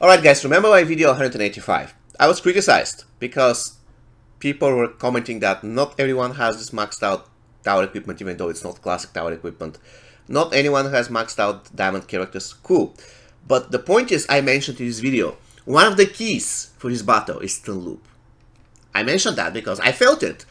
Alright guys, remember my video 185? I was criticized because people were commenting that not everyone has this maxed out tower equipment, even though it's not classic tower equipment. Not anyone has maxed out diamond characters. Cool. But the point is, I mentioned in this video, one of the keys for this battle is stun loop. I mentioned that because I felt it.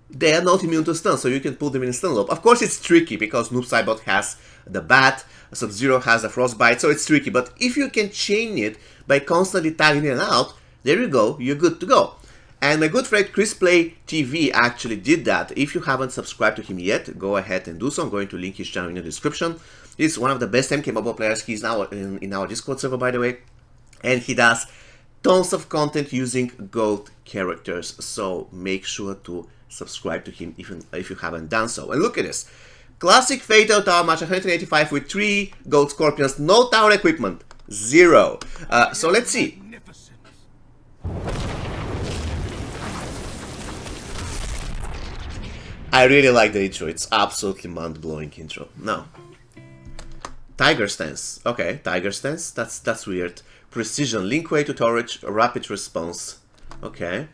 They are not immune to stun, so you can put them in stun loop. Of course it's tricky because Noob Saibot has the bat, Sub-Zero has the frostbite, so it's tricky. But if you can chain it by constantly tagging in and out, there you go, you're good to go. And my good friend Chris Play TV actually did that. If you haven't subscribed to him yet, go ahead and do so. I'm going to link his channel in the description. He's one of the best MK mobile players. He's now in our Discord server, by the way. And he does tons of content using GOAT characters. So make sure to subscribe to him even if you haven't done so. And look at this. Classic Fatal Tower match 185 with 3 Gold Scorpions, no tower equipment, 0. So let's see. I really like the intro, it's absolutely mind-blowing intro. No. Tiger Stance. Okay, Tiger Stance, that's weird. Precision, link way to torch, rapid response. Okay.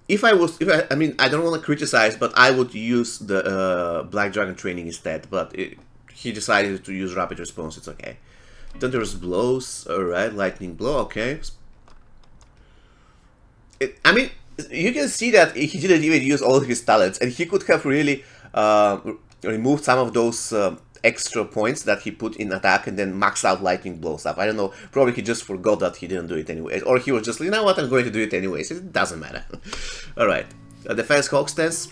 I mean, I don't want to criticize, but I would use the Black Dragon training instead. But he decided to use rapid response. It's okay. Thunderous blows, alright. Lightning blow, okay. I mean, you can see that he didn't even use all of his talents, and he could have really removed some of those extra points that he put in attack and then max out lightning blow stuff. I don't know, probably he just forgot that he didn't do it anyway, or he was just, you know what, I'm going to do it anyways. It doesn't matter. Alright, defense Hawk Stance,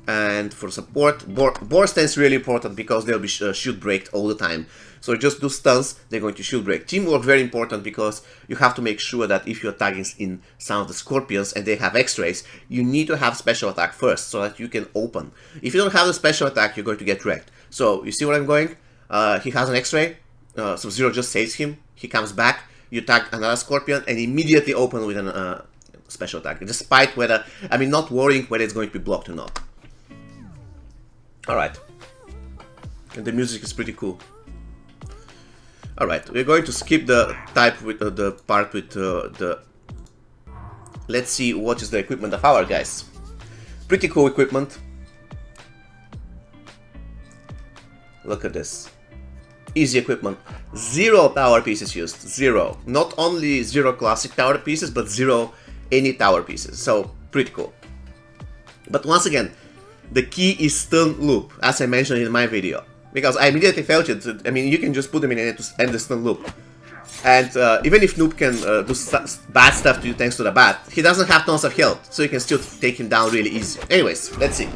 and for support, Boar Stance really important because they'll be shield breaked all the time. So just do stuns, they're going to shield break. Teamwork very important because you have to make sure that if you're tagging in some of the Scorpions and they have X-rays, you need to have special attack first so that you can open. If you don't have the special attack, you're going to get wrecked. So you see where I'm going? He has an X-ray, Sub-Zero just saves him, he comes back, you tag another Scorpion and immediately open with an special attack, despite whether, I mean, not worrying whether it's going to be blocked or not. Alright. And the music is pretty cool. Alright, we're going to skip the type with the part with the... Let's see what is the equipment of our guys. Pretty cool equipment. Look at this. Easy equipment. 0 tower pieces used. 0. Not only 0 classic tower pieces, but 0 any tower pieces. So, pretty cool. But once again, the key is stun loop, as I mentioned in my video. Because I immediately felt it. I mean, you can just put them in and to end the stun loop. And even if Noob can do bad stuff to you thanks to the bat, he doesn't have tons of health, so you can still take him down really easy. Anyways, let's see.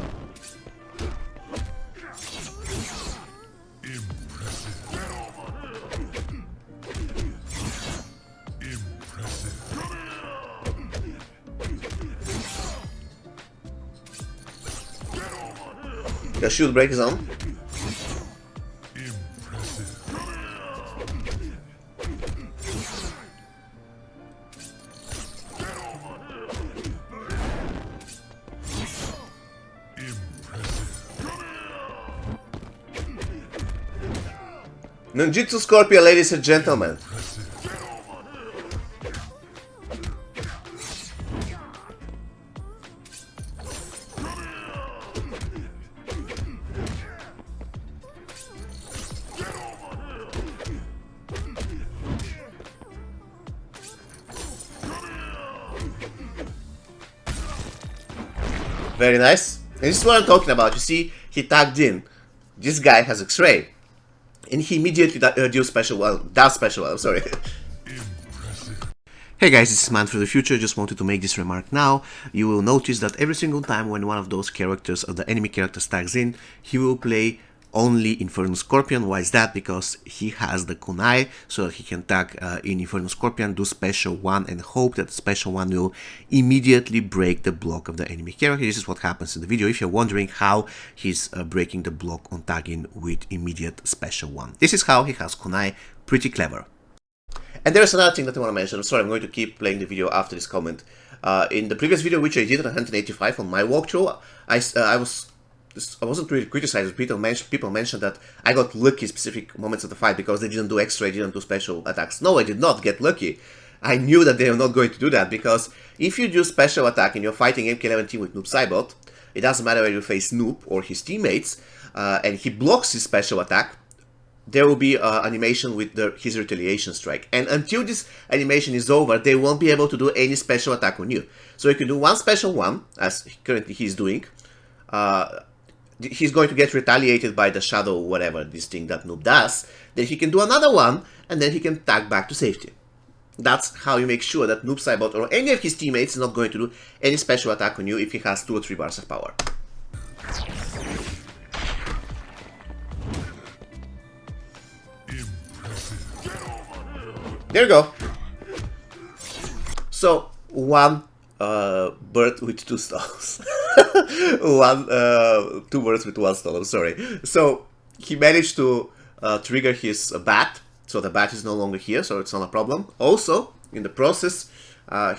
The shield break is on. Ninjutsu Scorpion, ladies and gentlemen. Very nice. And this is what I'm talking about. You see, he tagged in. This guy has X-ray. And he immediately does special well. I'm sorry. Hey guys, this is Man for the Future. Just wanted to make this remark now. You will notice that every single time when one of those characters or the enemy characters tags in, he will play only Inferno Scorpion. Why is that? Because he has the kunai, so that he can tag in Inferno Scorpion, do special 1 and hope that special 1 will immediately break the block of the enemy character. This is what happens in the video if you're wondering how he's breaking the block on tagging with immediate special 1. This is how he has kunai. Pretty clever. And there's another thing that I want to mention. I'm sorry, I'm going to keep playing the video after this comment. In the previous video which I did on 185 on my walkthrough, I was I wasn't really criticized. People mentioned that I got lucky specific moments of the fight because they didn't do extra, didn't do special attacks. No, I did not get lucky. I knew that they were not going to do that, because if you do special attack and you're fighting MK11 team with Noob Saibot, it doesn't matter whether you face Noob or his teammates, and he blocks his special attack, there will be animation with his retaliation strike. And until this animation is over, they won't be able to do any special attack on you. So you can do one special one, as currently he's doing. He's going to get retaliated by the shadow, whatever this thing that Noob does. Then he can do another one, and then he can tag back to safety. That's how you make sure that Noob Saibot or any of his teammates is not going to do any special attack on you if he has 2 or 3 bars of power. There you go. So, one bird with 2 stones. 2 birds with 1 stone, I'm sorry. So, he managed to trigger his bat. So the bat is no longer here, so it's not a problem. Also, in the process,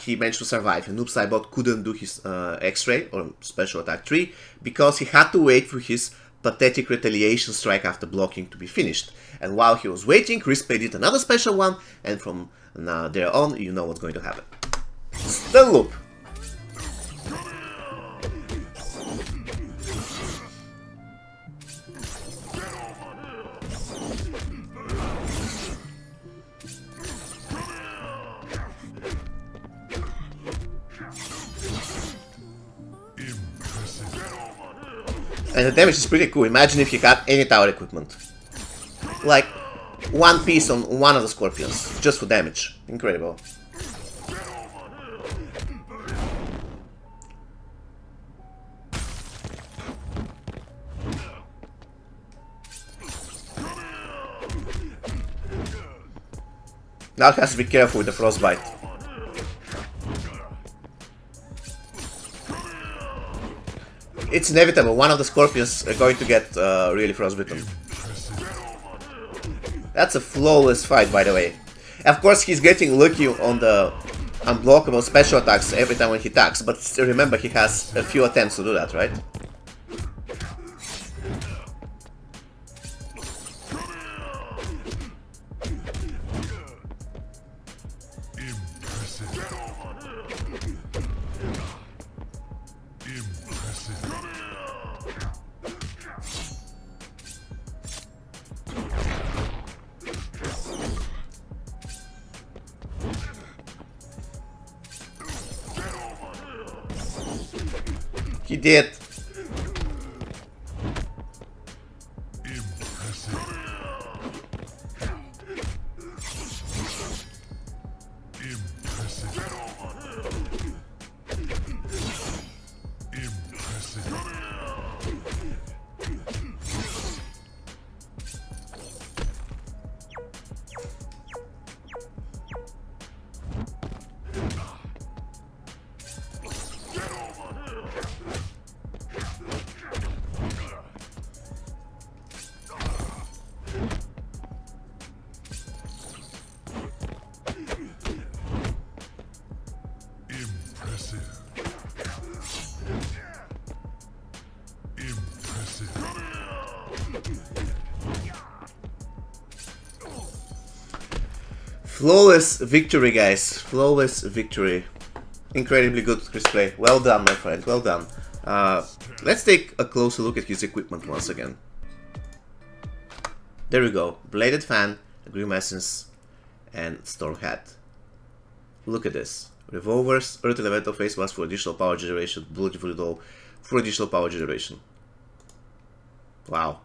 he managed to survive. And Noob Saibot couldn't do his X-ray or special attack 3 because he had to wait for his pathetic retaliation strike after blocking to be finished. And while he was waiting, Crispy did another special one, and from there on, you know what's going to happen. Stun loop. And the damage is pretty cool. Imagine if he had any tower equipment. Like, 1 piece on one of the Scorpions, just for damage. Incredible. Now he has to be careful with the frostbite. It's inevitable, one of the Scorpions are going to get really frostbitten. That's a flawless fight, by the way. Of course, he's getting lucky on the unblockable special attacks every time when he attacks, but remember, he has a few attempts to do that, right? He did. Flawless victory, guys. Flawless victory. Incredibly good display. Well done, my friend. Well done. Let's take a closer look at his equipment once again. There we go. Bladed Fan, Grim Essence, and Storm Hat. Look at this. Revolvers, Earth Elemental Face Mask for additional power generation, Beautiful Doll for additional power generation. Wow.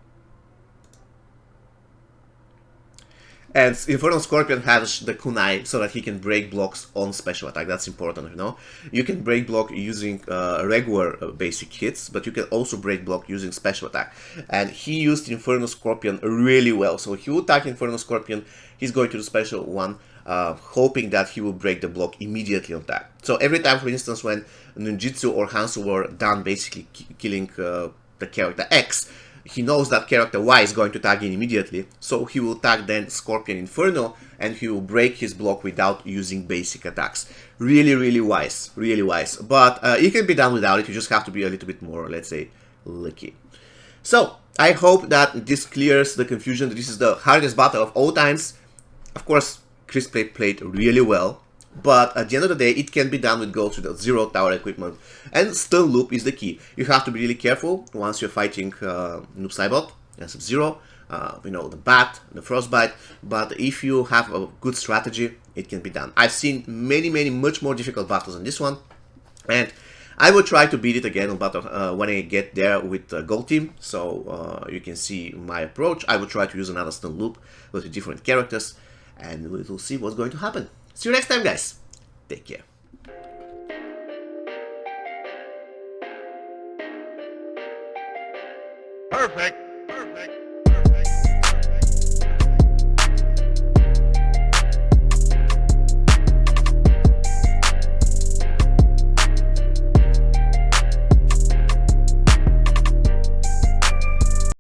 And Infernal Scorpion has the kunai so that he can break blocks on special attack. That's important, you know. You can break block using regular basic hits, but you can also break block using special attack. And he used Infernal Scorpion really well. So he will attack Infernal Scorpion, he's going to do special one, hoping that he will break the block immediately on attack. So every time, for instance, when Ninjutsu or Hanzo were done basically killing the character X, he knows that character Y is going to tag in immediately, so he will tag then Scorpion Inferno, and he will break his block without using basic attacks. Really, really wise, really wise. But it can be done without it, you just have to be a little bit more, let's say, lucky. So, I hope that this clears the confusion. This is the hardest battle of all times. Of course, Chris played really well, but at the end of the day, it can be done with goals with 0 tower equipment. And stun loop is the key. You have to be really careful once you're fighting Noob Saibot and Sub-Zero, the Bat, the Frostbite, but if you have a good strategy, it can be done. I've seen many, much more difficult battles than this one, and I will try to beat it again on battle when I get there with the Gold Team, so you can see my approach. I will try to use another stun loop with different characters, and we will see what's going to happen. See you next time, guys. Take care. Perfect.